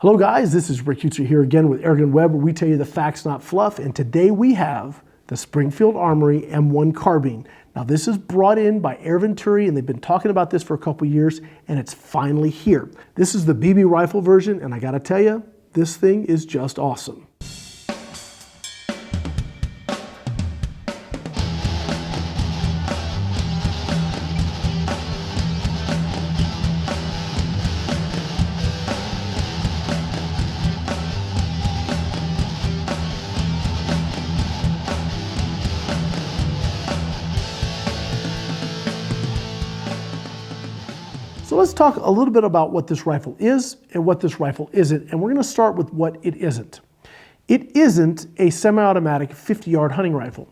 Hello guys, this is Rick Utzer here again with AirgunWeb, where we tell you the facts, not fluff, and today we have the Springfield Armory M1 carbine. Now this is brought in by Venturi, and they've been talking about this for a couple years, and it's finally here. This is the BB rifle version, and I gotta tell you, this thing is just awesome. So let's talk a little bit about what this rifle is and what this rifle isn't, and we're going to start with what it isn't. It isn't a semi-automatic 50-yard hunting rifle.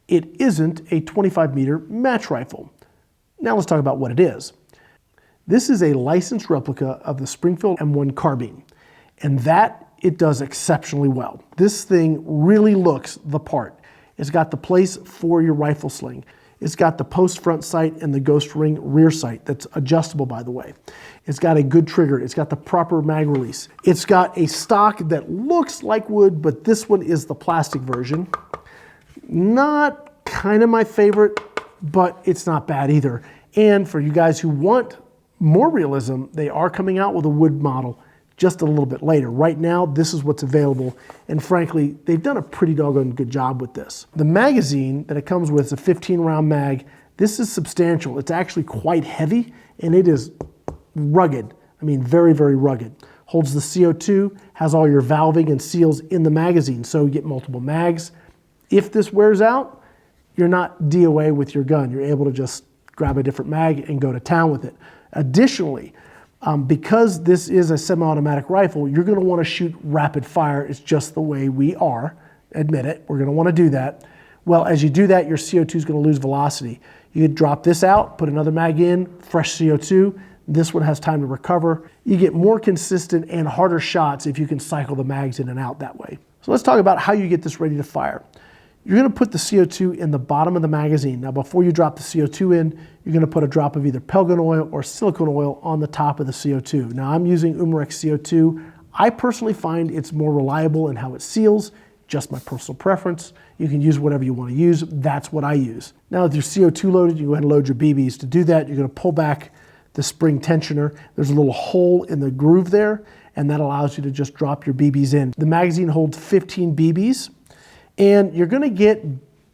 It isn't a 25-meter match rifle. Now let's talk about what it is. This is a licensed replica of the Springfield M1 carbine, and that it does exceptionally well. This thing really looks the part. It's got the place for your rifle sling. It's got the post front sight and the ghost ring rear sight that's adjustable, by the way. It's got a good trigger. It's got the proper mag release. It's got a stock that looks like wood, but this one is the plastic version. Not kind of my favorite, but it's not bad either. And for you guys who want more realism, they are coming out with a wood model just a little bit later. Right now, this is what's available, and frankly, they've done a pretty doggone good job with this. The magazine that it comes with is a 15-round mag. This is substantial. It's actually quite heavy, and it is rugged. I mean, very, very rugged. Holds the CO2, has all your valving and seals in the magazine, so you get multiple mags. If this wears out, you're not DOA with your gun. You're able to just grab a different mag and go to town with it. Additionally, because this is a semi-automatic rifle, you're going to want to shoot rapid fire. It's just the way we are. Admit it. We're going to want to do that. Well, as you do that, your CO2 is going to lose velocity. You could drop this out, put another mag in, fresh CO2. This one has time to recover. You get more consistent and harder shots if you can cycle the mags in and out that way. So let's talk about how you get this ready to fire. You're going to put the CO2 in the bottom of the magazine. Now, before you drop the CO2 in, you're going to put a drop of either Pelgan oil or silicone oil on the top of the CO2. Now, I'm using Umarex CO2. I personally find it's more reliable in how it seals, just my personal preference. You can use whatever you want to use. That's what I use. Now, with your CO2 loaded, you go ahead and load your BBs. To do that, you're going to pull back the spring tensioner. There's a little hole in the groove there, and that allows you to just drop your BBs in. The magazine holds 15 BBs. And you're going to get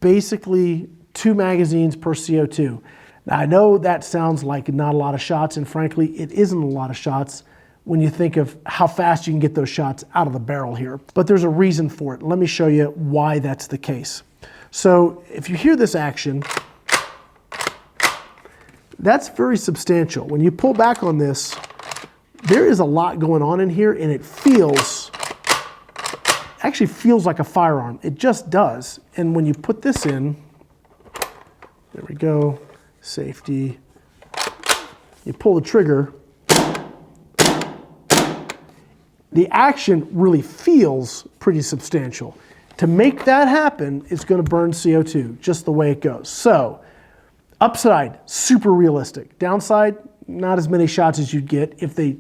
basically 2 magazines per CO2. Now, I know that sounds like not a lot of shots, and frankly, it isn't a lot of shots when you think of how fast you can get those shots out of the barrel here. But there's a reason for it. Let me show you why that's the case. So if you hear this action, that's very substantial. When you pull back on this, there is a lot going on in here, and it actually feels like a firearm. It just does. And when you put this in, there we go, safety, you pull the trigger, the action really feels pretty substantial. To make that happen, it's going to burn CO2, just the way it goes. So, upside, super realistic. Downside, not as many shots as you'd get if they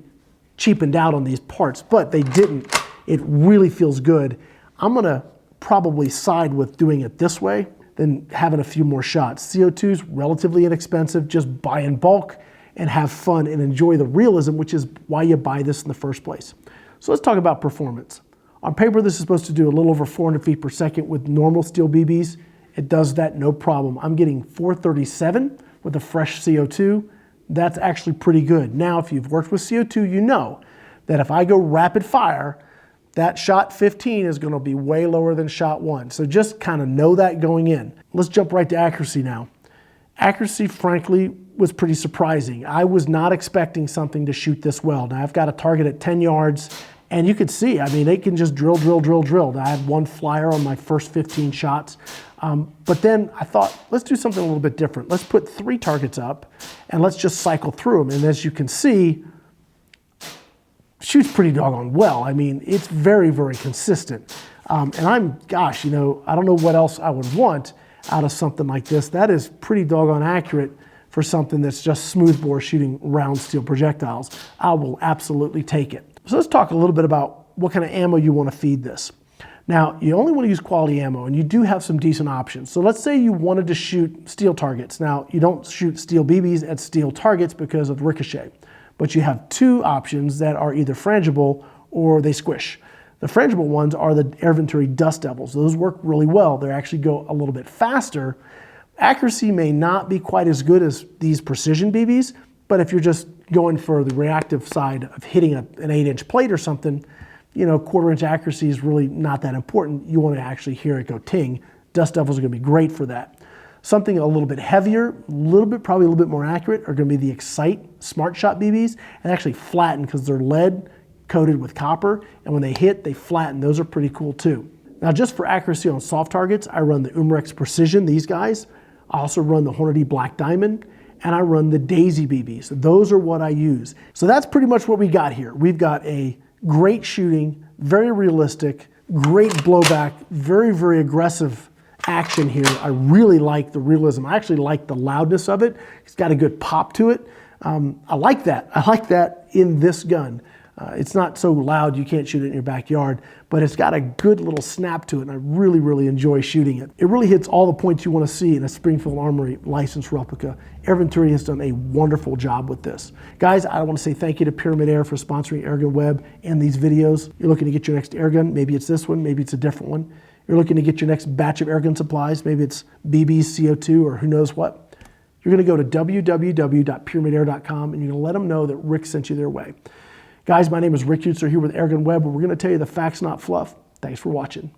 cheapened out on these parts, but they didn't. It really feels good. I'm going to probably side with doing it this way than having a few more shots. CO2 is relatively inexpensive. Just buy in bulk and have fun and enjoy the realism, which is why you buy this in the first place. So let's talk about performance. On paper, this is supposed to do a little over 400 feet per second with normal steel BBs. It does that no problem. I'm getting 437 with a fresh CO2. That's actually pretty good. Now, if you've worked with CO2, you know that if I go rapid fire, that shot 15 is going to be way lower than shot 1. So just kind of know that going in. Let's jump right to accuracy now. Accuracy, frankly, was pretty surprising. I was not expecting something to shoot this well. Now, I've got a target at 10 yards, and you could see, I mean, it can just drill, drill, drill, drill. Now, I had one flyer on my first 15 shots. But then I thought, let's do something a little bit different. Let's put 3 targets up, and let's just cycle through them. And as you can see, shoots pretty doggone well. I mean, it's very, very consistent. And gosh, you know, I don't know what else I would want out of something like this. That is pretty doggone accurate for something that's just smoothbore shooting round steel projectiles. I will absolutely take it. So let's talk a little bit about what kind of ammo you want to feed this. Now, you only want to use quality ammo, and you do have some decent options. So let's say you wanted to shoot steel targets. Now, you don't shoot steel BBs at steel targets because of ricochet, but you have two options that are either frangible or they squish. The frangible ones are the Air Venturi Dust Devils. Those work really well. They actually go a little bit faster. Accuracy may not be quite as good as these precision BBs, but if you're just going for the reactive side of hitting an 8-inch plate or something, you know, 1/4-inch accuracy is really not that important. You want to actually hear it go ting. Dust Devils are going to be great for that. Something a little bit heavier, probably a little bit more accurate are going to be the Excite Smart Shot BBs, and actually flatten because they're lead coated with copper, and when they hit, they flatten. Those are pretty cool too. Now, just for accuracy on soft targets, I run the Umrex Precision, these guys. I also run the Hornady Black Diamond, and I run the Daisy BBs. Those are what I use. So that's pretty much what we got here. We've got a great shooting, very realistic, great blowback, very, very aggressive action here. I really like the realism. I actually like the loudness of it. It's got a good pop to it. I like that. I like that in this gun. It's not so loud you can't shoot it in your backyard, but it's got a good little snap to it, and I really, really enjoy shooting it. It really hits all the points you want to see in a Springfield Armory licensed replica. Air Venturi has done a wonderful job with this. Guys, I want to say thank you to Pyramid Air for sponsoring AirgunWeb and these videos. You're looking to get your next airgun, maybe it's this one, maybe it's a different one. You're looking to get your next batch of airgun supplies, maybe it's BBs, CO2, or who knows what. You're going to go to www.pyramidair.com and you're going to let them know that Rick sent you their way. Guys, my name is Rick Utzer here with AirgunWeb, and we're going to tell you the facts, not fluff. Thanks for watching.